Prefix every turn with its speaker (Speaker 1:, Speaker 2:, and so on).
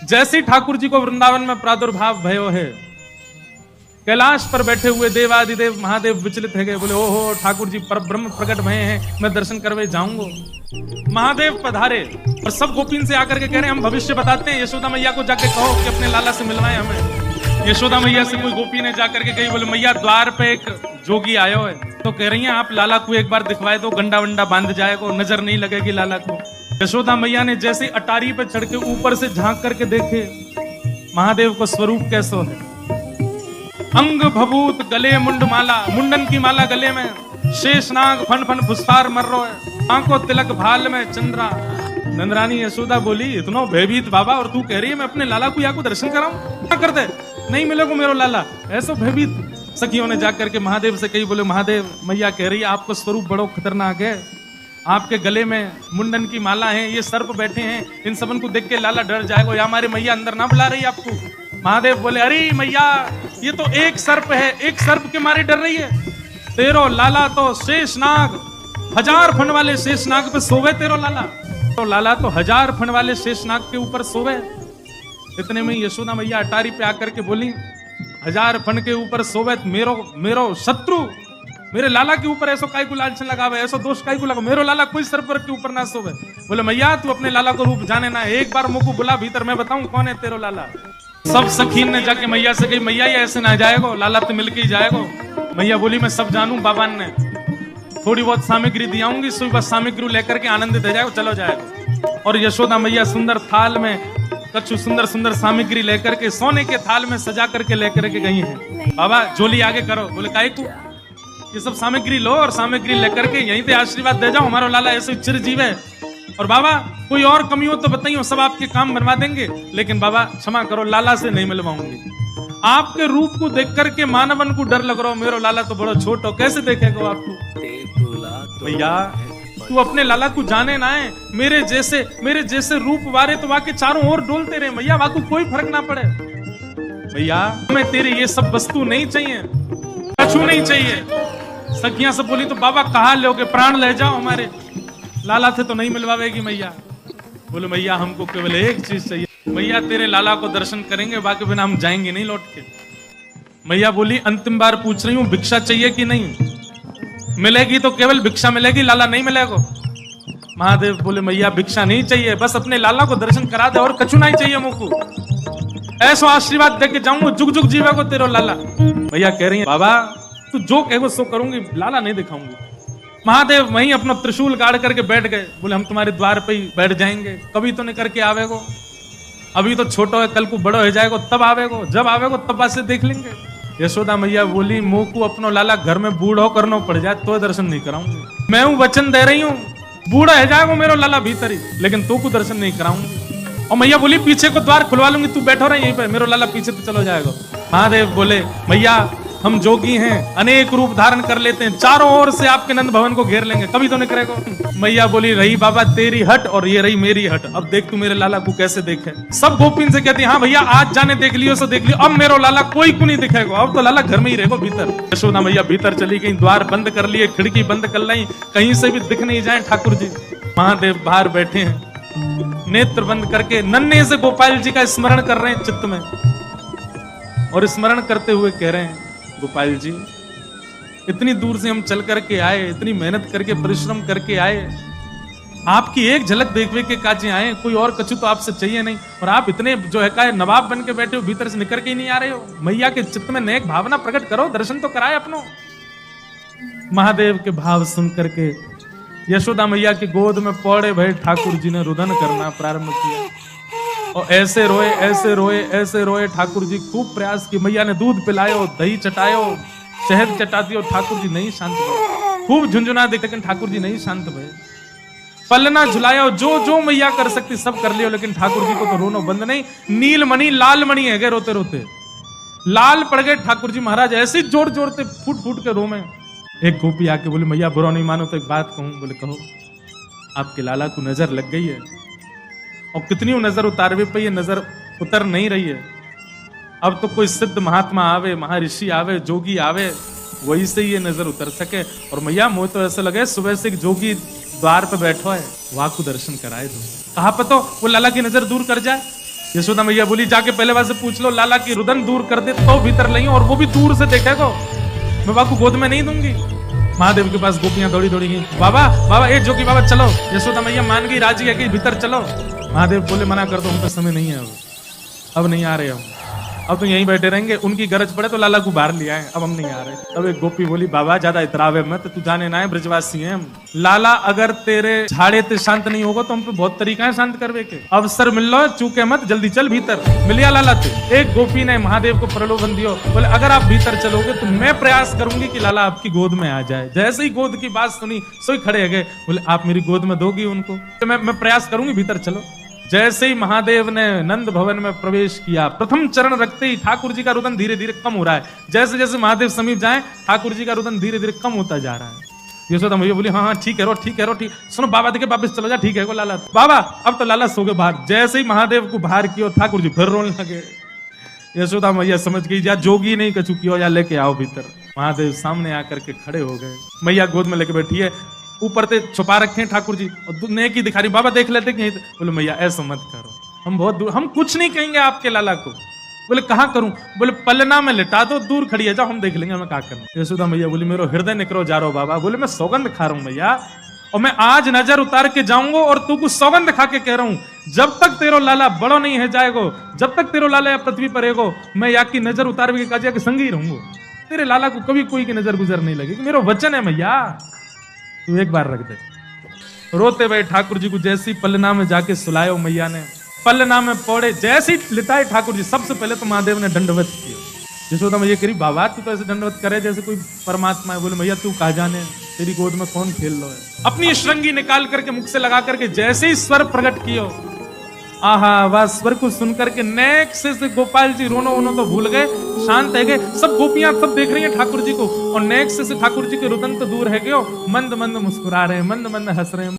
Speaker 1: जैसे ही ठाकुर जी को वृंदावन में प्रादुर्भाव भयो है, कैलाश पर बैठे हुए देवादिदेव महादेव विचलित है गए, बोले ओहो ठाकुर जी पर ब्रह्म प्रकट भये हैं, मैं दर्शन करवे जाऊंगा। महादेव पधारे और सब गोपीन से आकर के कह रहे हैं हम भविष्य बताते हैं, यशोदा मैया को जाके कहो कि अपने लाला से मिलवाए हमें। यशोदा मैया से कोई गोपी ने जाकर के कही, बोले मैया द्वार पे एक जोगी आयो है, तो कह रही हैं आप लाला को एक बार दिखवाए दो, गंडा वंडा बांध जाएगा, नजर नहीं लगेगी लाला को। यशोदा मैया ने जैसे अटारी पे चढ़ के ऊपर से झांक करके देखे महादेव को स्वरूप कैसो है, अंग भभूत गले मुंडमाला, मुंडन की माला गले में, शेषनाग फन फन फुसफार मर रो है, आंखों तिलक भाल में चंद्रा। नंदरानी यशोदा बोली इतना भयभीत बाबा, और तू कह रही है मैं अपने लाला को या को दर्शन कराऊं, क्या कर दे, नहीं मिलेगा मेरो लाला, ऐसा भयभीत। सखियों ने जाकर के महादेव से कही, बोले महादेव मैया कह रही है आपको स्वरूप बड़ो खतरनाक है, आपके गले में मुंडन की माला है, ये सर्प बैठे हैं, इन सबन को देख के लाला डर जाएगा, या हमारी मैया अंदर ना बुला रही आपको। महादेव बोले अरे मैया ये तो एक सर्प है, एक सर्प के मारे डर रही है, तेरो लाला तो शेषनाग 1000 फन वाले शेषनाग पे सोवे, तेरो लाला तो लाला तो 1000 फन वाले शेषनाग के ऊपर सोवे। इतने में यशोदा मैया अटारी पे आकर के बोली 1000 फन के ऊपर सोवे, मेरो शत्रु मेरे लाला के ऊपर ऐसो काय को लालच लगावे, ऐसो दोष काय को लगा, मेरो लाला कोई सर्प के ऊपर ना सोवे। बोले मैया तू अपने लाला को रूप जाने ना, एक बार मुझको बुला भीतर, मैं बताऊं कौन है तेरो लाला। सब सखीन ने जाके मैया से कही मैया ये ऐसे ना जाएगा, लाला तो मिलके ही जाएगा। मैया बोली मैं सब जानू, बाबा ने थोड़ी बहुत सामग्री दियाऊंगी, सुबह बस सामग्री लेकर के आनंदित हो जाएगा, चलो जाएगा। और यशोदा मैया सुंदर थाल में कछु सुंदर सुंदर सामग्री लेकर के सोने के थाल में सजा करके लेकर के गई हैं। बाबा झोली आगे करो, बोले काहे को, ये सब सामग्री लो और सामग्री लेकर के यहीं पे आशीर्वाद दे जाओ, हमारा लाला ऐसे चिरजीव है। और बाबा कोई और कमी हो तो बताइए, सब आपके काम बनवा देंगे, लेकिन बाबा क्षमा करो लाला से नहीं मिलवाऊंगी। आपके रूप को देख करके मानवन को डर लग रहा हो, मेरा लाला तो बड़ा छोट हो, कैसे देखेगा आपको। भैया तू अपने लाला को जाने ना है, मेरे जैसे रूप वारे तो वाके चारों ओर डोलते रहे भैया, वाको कोई फर्क ना पड़े। भैया हमें तेरी ये सब वस्तु नहीं चाहिए, कछु नहीं चाहिए। सखियां सब बोली तो बाबा कहाँ लोगे, प्राण ले जाओ, हमारे लाला थे तो नहीं मिलवावेगी मैया। बोले मैया हमको केवल एक चीज चाहिए, मैया तेरे लाला को दर्शन करेंगे, बाकी बिना हम जाएंगे नहीं लौट के। मैया बोली अंतिम बार पूछ रही हूँ भिक्षा चाहिए कि नहीं, मिलेगी तो केवल भिक्षा मिलेगी, लाला नहीं मिलेगा। महादेव बोले मैया भिक्षा नहीं चाहिए, बस अपने लाला को दर्शन करा दे और कछु नहीं चाहिए मुझको, ऐसा आशीर्वाद दे के जाऊंगा, जुग जुग जीवे को तेरो लाला। भैया कह रही है बाबा तू जो कहेगो सो करूंगी, लाला नहीं दिखाऊंगी। महादेव वहीं अपना त्रिशूल गाड़ करके बैठ गए, बोले हम तुम्हारे द्वार पे ही बैठ जाएंगे, कभी तो नहीं करके आवेगो, अभी तो छोटो है, कल को बड़ो हो जाएगो तब आवेगो, जब आवेगो तब बात से देख लेंगे। यशोदा मैया बोली मुंह को अपनो लाला घर में बूढ़ो करना पड़ जाए तो दर्शन नहीं कराऊंगी, मैं हूं वचन दे रही हूँ, बूढ़ा है जाएगा मेरा लाला भीतर ही, लेकिन तू को दर्शन नहीं कराऊंगी। और मैया बोली पीछे को द्वार खुलवा लूंगी, तू बैठो रहे यहीं पे, मेरा लाला पीछे तो चलो जाएगा। महादेव बोले मैया हम जोगी हैं, अनेक रूप धारण कर लेते हैं, चारों ओर से आपके नंद भवन को घेर लेंगे, कभी तो नहीं करेगा। मैया बोली रही बाबा तेरी हट और ये रही मेरी हट, अब देख तू मेरे लाला को कैसे देखे। सब गोपिन से कहती हाँ भैया आज जाने देख लियो सो देख लियो, अब मेरा लाला कोई को नहीं दिखेगा, अब तो लाला घर में ही रहेगा भीतर। यशोदा मैया भीतर चली गई, द्वार बंद कर लिए, खिड़की बंद कर ली, कहीं से भी दिख नहीं जाए ठाकुर जी। महादेव बाहर बैठे हैं, नेत्र बंद करके नन्हे से गोपाल जी का स्मरण कर रहे हैं चित्त में, और स्मरण करते हुए कह रहे हैं गोपाल जी इतनी दूर से हम चल करके आए, इतनी मेहनत करके परिश्रम करके आए, आपकी एक झलक देखने के काजे आए, कोई और कछु तो आपसे चाहिए नहीं, और आप इतने जो है का नवाब बन के बैठे हो, भीतर से निकल के ही नहीं आ रहे हो। मैया के चित्त में नेक भावना प्रकट करो, दर्शन तो कराए अपनो। महादेव के भाव सुन करके यशोदा मैया की गोद में पौड़े भय ठाकुर जी ने रुदन करना प्रारंभ किया, और ऐसे रोए ऐसे रोए ऐसे रोए, ठाकुर जी खूब प्रयास की, मैया ने दूध पिलायो, दही चटायो, शहद चटा दियो, ठाकुर जी नहीं शांत भये, खूब झुंझुना दे, लेकिन ठाकुर जी नहीं शांत भये। पलना झुलायो, जो जो मैया कर सकती सब कर लियो, लेकिन ठाकुर जी को तो रोनो बंद नहीं। नीलमणि लालमणि है गए रोते रोते, लाल पड़ गए ठाकुर जी महाराज, ऐसे जोर जोरते फूट फूट के रोमे। एक गोपी आके बोले मैया बुरा नहीं मानो तो एक बात कहूं। बोले कहो। आपके लाला को नजर लग गई है, और कितनी नजर उतारवे पे ये नजर उतर नहीं रही है। अब तो कोई सिद्ध महात्मा आवे, महर्षि आवे, जोगी आवे, वही से ये नजर उतर सके। और मैया मुझे तो ऐसा लगे सुबह से एक जोगी द्वार पे बैठो है, वहां को दर्शन कराए दो। कहा पतो वो लाला की नजर दूर कर जाए। यशोदा मैया बोली जाके पहले बार से पूछ लो लाला की रुदन दूर कर दे तो भीतर नहीं, और वो भी दूर से देखेगा, मैं बाबा को गोद में नहीं दूंगी। महादेव के पास गोपियां दौड़ी दौड़ी गई, बाबा बाबा ए जोगी बाबा चलो। यशोदा मैया मान गई, राजी है कि भीतर चलो। महादेव बोले मना कर दो, उनका समय नहीं है, अब नहीं आ रहे हम, अब तो यहीं बैठे रहेंगे, उनकी गरज पड़े तो लाला को बाहर ले आए, अब हम नहीं आ रहे। तब एक गोपी बोली बाबा ज्यादा इतरावे मत, तू जाने ना है ब्रजवासी हैं हम। लाला अगर तेरे झाड़े ते शांत नहीं होगा तो हम पे बहुत तरीका है शांत करवे के, अवसर मिल लो चूके मत, जल्दी चल भीतर। मिलिया लाला थे। एक गोपी ने महादेव को प्रलोभन दियो, बोले अगर आप भीतर चलोगे तो मैं प्रयास करूंगी कि लाला आपकी गोद में आ जाए। जैसे ही गोद की बात सुनी सोई खड़े गए, बोले आप मेरी गोद में दोगी उनको, तो मैं प्रयास करूंगी, भीतर चलो। जैसे ही महादेव ने नंद भवन में प्रवेश किया, प्रथम चरण रखते ही ठाकुर जी का रुदन धीरे धीरे कम हो रहा है। जैसे जैसे महादेव समीप जाए ठाकुर जी का रुदन धीरे धीरे कम होता जा रहा है। यशोदा मैया बोली हाँ हाँ ठीक है रो, ठीक है रो, ठीक। सुनो बाबा देखे वापस चलो जा, ठीक है को लाला। बाबा अब तो लाला सो गए बाहर। जैसे ही महादेव को बाहर किया ठाकुर जी फिर रोने लगे। यशोदा मैया समझ गई या जोगी नहीं कछु किया, या लेके आओ भीतर। महादेव सामने आकर के खड़े हो गए, मैया गोद में लेके बैठी है, ऊपर से छुपा रखे हैं ठाकुर जी, और नेक की दिखा रही, बाबा देख लेते कि बोले मैया ऐसा मत करो, हम बहुत दूर, हम कुछ नहीं कहेंगे आपके लाला को। बोले कहाँ करूं? बोले पलना में लिटा दो, दूर खड़ी है, जाओ हम देख लेंगे हमें क्या करना। यशोदा मैया बोली मेरो हृदय निकरो जा रहा बाबा। बोले मैं सौगंध खा रहा हूं मैया, और मैं आज नजर उतार के जाऊंगा, और तू कुछ सौगंध खा के कह रहा हूं, जब तक तेरो लाला बड़ो नहीं है जाएगो, जब तक तेरो लाला पृथ्वी पर रहेगो, मैं या की नजर उतार के काजिया के संग ही रहूंगा। तेरे लाला को कभी कोई की नजर गुजर नहीं लगेगी, मेरा वचन है मैया, तू एक बार रख दे। रोते हुए ठाकुर जी को जैसी पलना में जाके सुलायो मैया ने, पलना में पौड़े जैसी लिटाए ठाकुर जी, सबसे पहले तो महादेव ने दंडवत किया। यशोदा मैया करी बाबा तू तो ऐसे दंडवत करे जैसे कोई परमात्मा है। बोले मैया तू कहा जाने, तेरी गोद में कौन खेल लो है। अपनी श्रृंगी निकाल करके मुख से लगा करके जैसे ही स्वर प्रकट कियो, आहा वह स्वर को सुनकर के नेक से गोपाल जी रोनो उनो तो भूल गए, शांत है गए। सब गोपियां सब देख रही हैं ठाकुर जी को, और नेक से ठाकुर जी के रुदन तो दूर है गयो, मंद मंद मुस्कुरा रहे हैं, मंद मंद हंस रहे हैं।